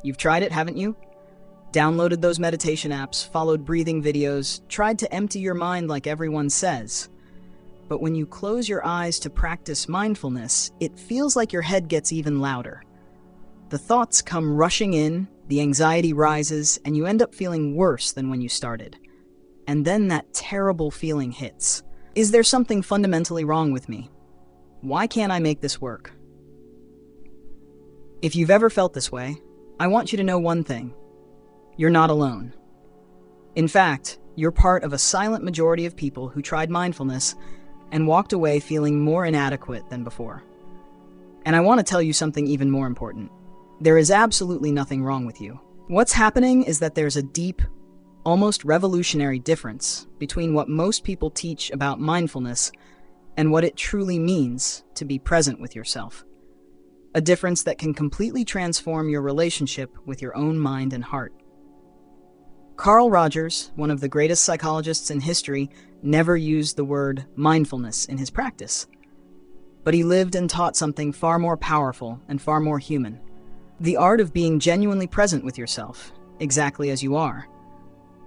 You've tried it, haven't you? Downloaded those meditation apps, followed breathing videos, tried to empty your mind like everyone says. But when you close your eyes to practice mindfulness, it feels like your head gets even louder. The thoughts come rushing in, the anxiety rises, and you end up feeling worse than when you started. And then that terrible feeling hits. Is there something fundamentally wrong with me? Why can't I make this work? If you've ever felt this way, I want you to know one thing. You're not alone. In fact, you're part of a silent majority of people who tried mindfulness and walked away feeling more inadequate than before. And I want to tell you something even more important. There is absolutely nothing wrong with you. What's happening is that there's a deep, almost revolutionary difference between what most people teach about mindfulness and what it truly means to be present with yourself. A difference that can completely transform your relationship with your own mind and heart. Carl Rogers, one of the greatest psychologists in history, never used the word mindfulness in his practice. But he lived and taught something far more powerful and far more human. The art of being genuinely present with yourself, exactly as you are.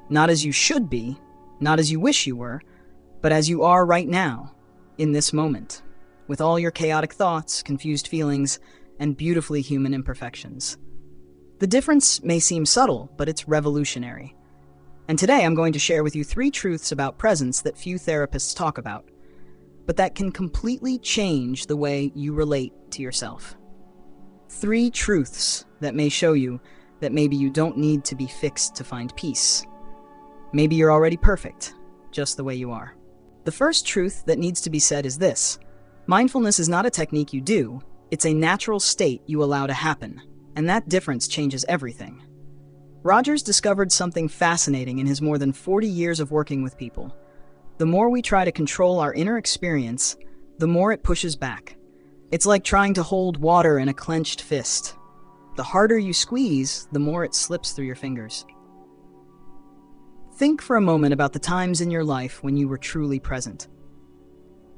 Not as you should be, not as you wish you were, but as you are right now, in this moment, with all your chaotic thoughts, confused feelings, and beautifully human imperfections. The difference may seem subtle, but it's revolutionary. And today I'm going to share with you 3 truths about presence that few therapists talk about, but that can completely change the way you relate to yourself. 3 truths that may show you that maybe you don't need to be fixed to find peace. Maybe you're already perfect, just the way you are. The first truth that needs to be said is this: mindfulness is not a technique you do, it's a natural state you allow to happen, and that difference changes everything. Rogers discovered something fascinating in his more than 40 years of working with people. The more we try to control our inner experience, the more it pushes back. It's like trying to hold water in a clenched fist. The harder you squeeze, the more it slips through your fingers. Think for a moment about the times in your life when you were truly present.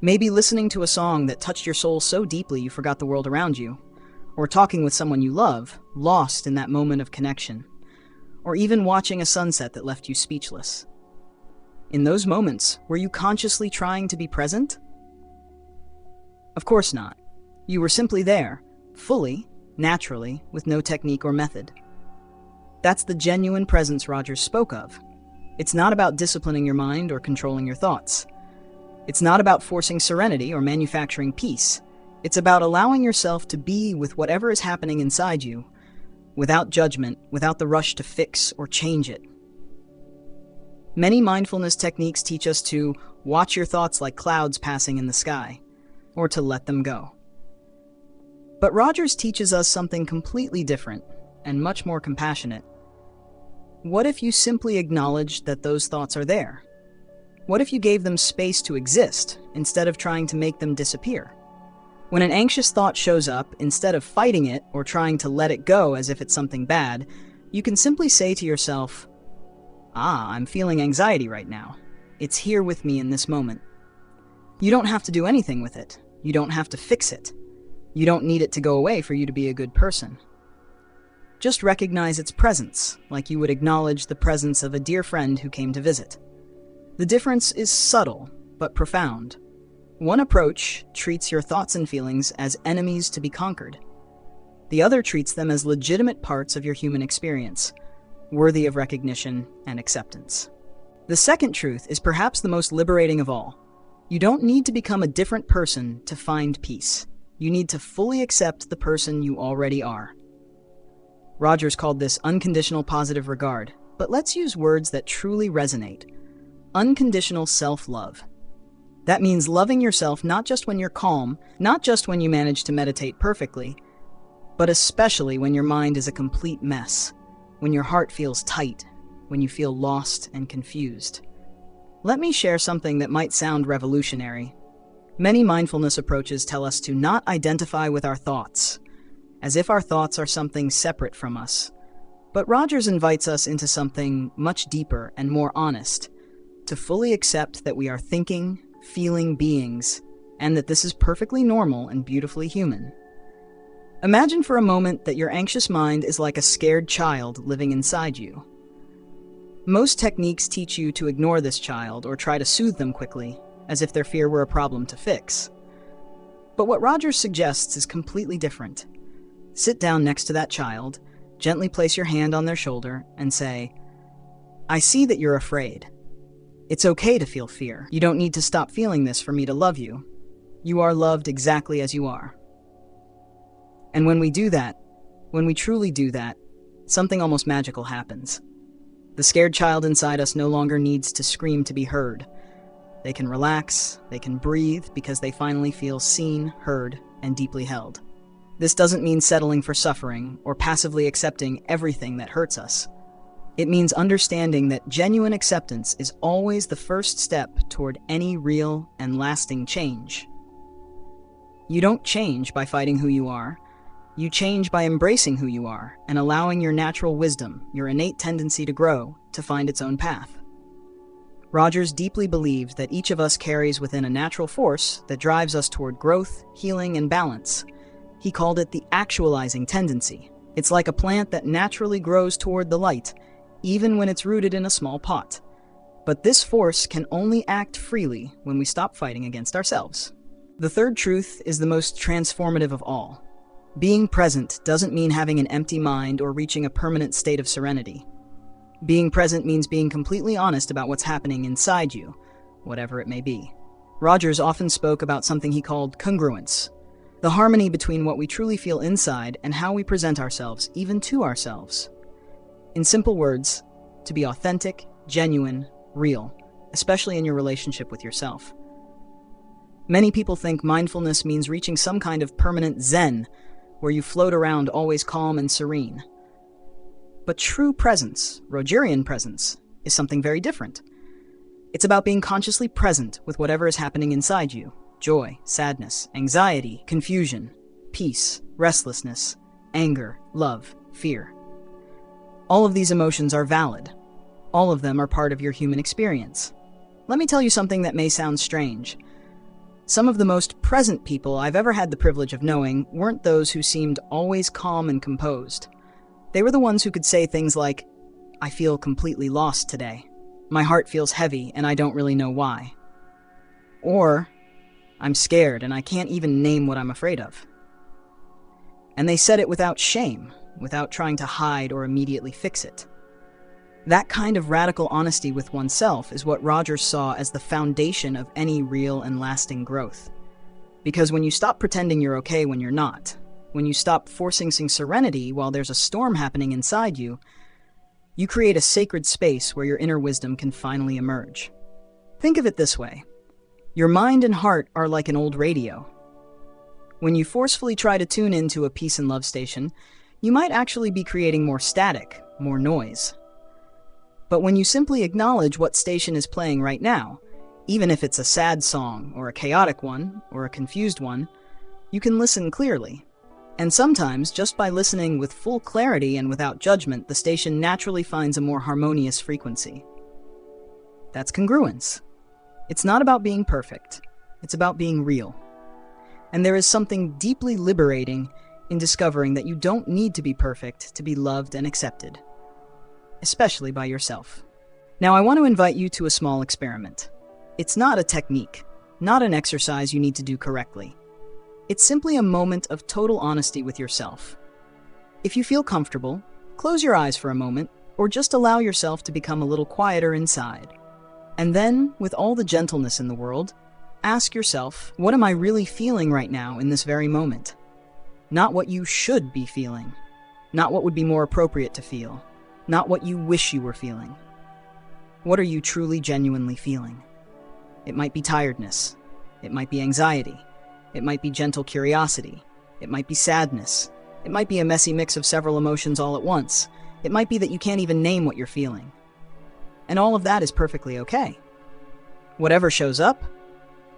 Maybe listening to a song that touched your soul so deeply you forgot the world around you, or talking with someone you love, lost in that moment of connection, or even watching a sunset that left you speechless. In those moments, were you consciously trying to be present? Of course not. You were simply there, fully, naturally, with no technique or method. That's the genuine presence Rogers spoke of. It's not about disciplining your mind or controlling your thoughts. It's not about forcing serenity or manufacturing peace. It's about allowing yourself to be with whatever is happening inside you, without judgment, without the rush to fix or change it. Many mindfulness techniques teach us to watch your thoughts like clouds passing in the sky, or to let them go. But Rogers teaches us something completely different and much more compassionate. What if you simply acknowledged that those thoughts are there? What if you gave them space to exist instead of trying to make them disappear? When an anxious thought shows up, instead of fighting it or trying to let it go as if it's something bad, you can simply say to yourself, I'm feeling anxiety right now. It's here with me in this moment. You don't have to do anything with it. You don't have to fix it. You don't need it to go away for you to be a good person. Just recognize its presence, like you would acknowledge the presence of a dear friend who came to visit. The difference is subtle, but profound. One approach treats your thoughts and feelings as enemies to be conquered. The other treats them as legitimate parts of your human experience, worthy of recognition and acceptance. The second truth is perhaps the most liberating of all. You don't need to become a different person to find peace. You need to fully accept the person you already are. Rogers called this unconditional positive regard, but let's use words that truly resonate. Unconditional self-love. That means loving yourself not just when you're calm, not just when you manage to meditate perfectly, but especially when your mind is a complete mess, when your heart feels tight, when you feel lost and confused. Let me share something that might sound revolutionary. Many mindfulness approaches tell us to not identify with our thoughts, as if our thoughts are something separate from us. But Rogers invites us into something much deeper and more honest, to fully accept that we are thinking, feeling beings, and that this is perfectly normal and beautifully human. Imagine for a moment that your anxious mind is like a scared child living inside you. Most techniques teach you to ignore this child or try to soothe them quickly, as if their fear were a problem to fix. But what Rogers suggests is completely different. Sit down next to that child, gently place your hand on their shoulder, and say, "I see that you're afraid. It's okay to feel fear. You don't need to stop feeling this for me to love you. You are loved exactly as you are." And when we do that, when we truly do that, something almost magical happens. The scared child inside us no longer needs to scream to be heard. They can relax, they can breathe, because they finally feel seen, heard, and deeply held. This doesn't mean settling for suffering or passively accepting everything that hurts us. It means understanding that genuine acceptance is always the first step toward any real and lasting change. You don't change by fighting who you are. You change by embracing who you are and allowing your natural wisdom, your innate tendency to grow, to find its own path. Rogers deeply believed that each of us carries within a natural force that drives us toward growth, healing, and balance. He called it the actualizing tendency. It's like a plant that naturally grows toward the light, even when it's rooted in a small pot. But this force can only act freely when we stop fighting against ourselves. The third truth is the most transformative of all. Being present doesn't mean having an empty mind or reaching a permanent state of serenity. Being present means being completely honest about what's happening inside you, whatever it may be. Rogers often spoke about something he called congruence, the harmony between what we truly feel inside and how we present ourselves, even to ourselves. In simple words, to be authentic, genuine, real, especially in your relationship with yourself. Many people think mindfulness means reaching some kind of permanent zen, where you float around always calm and serene. But true presence, Rogerian presence, is something very different. It's about being consciously present with whatever is happening inside you: joy, sadness, anxiety, confusion, peace, restlessness, anger, love, fear. All of these emotions are valid. All of them are part of your human experience. Let me tell you something that may sound strange. Some of the most present people I've ever had the privilege of knowing weren't those who seemed always calm and composed. They were the ones who could say things like, "I feel completely lost today. My heart feels heavy and I don't really know why." Or, "I'm scared and I can't even name what I'm afraid of." And they said it without shame, without trying to hide or immediately fix it. That kind of radical honesty with oneself is what Rogers saw as the foundation of any real and lasting growth. Because when you stop pretending you're okay when you're not, when you stop forcing some serenity while there's a storm happening inside you, you create a sacred space where your inner wisdom can finally emerge. Think of it this way. Your mind and heart are like an old radio. When you forcefully try to tune into a peace and love station, you might actually be creating more static, more noise. But when you simply acknowledge what station is playing right now, even if it's a sad song, or a chaotic one, or a confused one, you can listen clearly. And sometimes, just by listening with full clarity and without judgment, the station naturally finds a more harmonious frequency. That's congruence. It's not about being perfect. It's about being real. And there is something deeply liberating in discovering that you don't need to be perfect to be loved and accepted, especially by yourself. Now, I want to invite you to a small experiment. It's not a technique, not an exercise you need to do correctly. It's simply a moment of total honesty with yourself. If you feel comfortable, close your eyes for a moment, or just allow yourself to become a little quieter inside. And then, with all the gentleness in the world, ask yourself, what am I really feeling right now in this very moment? Not what you should be feeling, not what would be more appropriate to feel, not what you wish you were feeling. What are you truly, genuinely feeling? It might be tiredness. It might be anxiety. It might be gentle curiosity. It might be sadness. It might be a messy mix of several emotions all at once. It might be that you can't even name what you're feeling. And all of that is perfectly okay. Whatever shows up,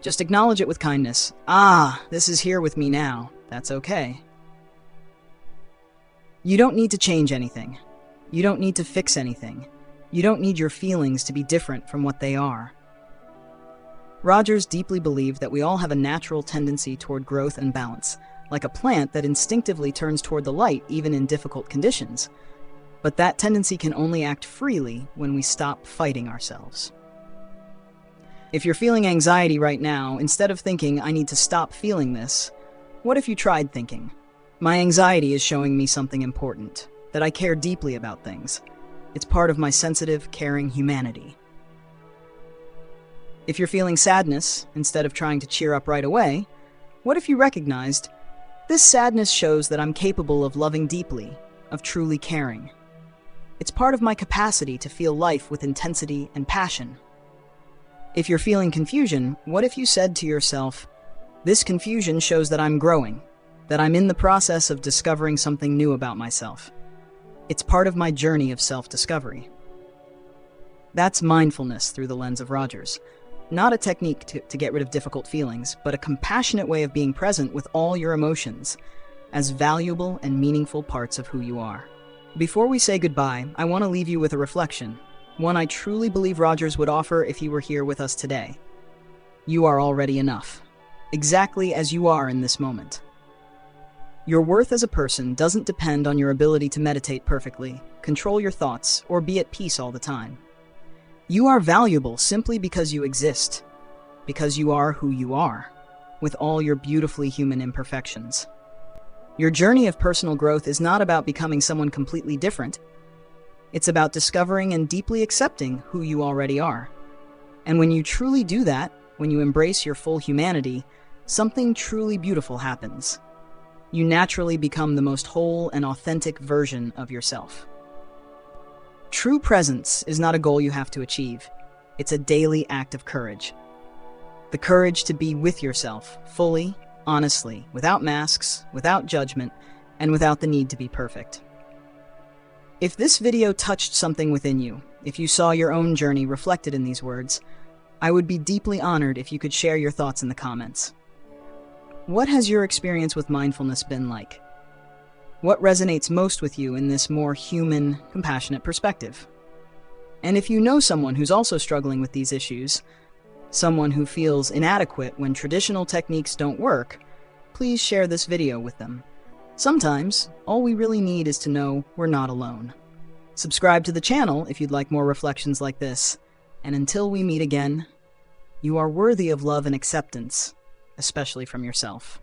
just acknowledge it with kindness. This is here with me now. That's okay. You don't need to change anything. You don't need to fix anything. You don't need your feelings to be different from what they are. Rogers deeply believed that we all have a natural tendency toward growth and balance, like a plant that instinctively turns toward the light even in difficult conditions. But that tendency can only act freely when we stop fighting ourselves. If you're feeling anxiety right now, instead of thinking, "I need to stop feeling this," what if you tried thinking, "My anxiety is showing me something important, that I care deeply about things. It's part of my sensitive, caring humanity." If you're feeling sadness, instead of trying to cheer up right away, what if you recognized, "This sadness shows that I'm capable of loving deeply, of truly caring. It's part of my capacity to feel life with intensity and passion." If you're feeling confusion, what if you said to yourself, "This confusion shows that I'm growing, that I'm in the process of discovering something new about myself. It's part of my journey of self-discovery." That's mindfulness through the lens of ROGERS. Not a technique to get rid of difficult feelings, but a compassionate way of being present with all your emotions as valuable and meaningful parts of who you are. Before we say goodbye, I want to leave you with a reflection, one I truly believe ROGERS would offer if he were here with us today. You are already enough, exactly as you are in this moment. Your worth as a person doesn't depend on your ability to meditate perfectly, control your thoughts, or be at peace all the time. You are valuable simply because you exist, because you are who you are, with all your beautifully human imperfections. Your journey of personal growth is not about becoming someone completely different. It's about discovering and deeply accepting who you already are. And when you truly do that, when you embrace your full humanity, something truly beautiful happens. You naturally become the most whole and authentic version of yourself. True presence is not a goal you have to achieve. It's a daily act of courage. The courage to be with yourself, fully, honestly, without masks, without judgment, and without the need to be perfect. If this video touched something within you, if you saw your own journey reflected in these words, I would be deeply honored if you could share your thoughts in the comments. What has your experience with mindfulness been like? What resonates most with you in this more human, compassionate perspective? And if you know someone who's also struggling with these issues, someone who feels inadequate when traditional techniques don't work, please share this video with them. Sometimes, all we really need is to know we're not alone. Subscribe to the channel if you'd like more reflections like this. And until we meet again, you are worthy of love and acceptance, especially from yourself.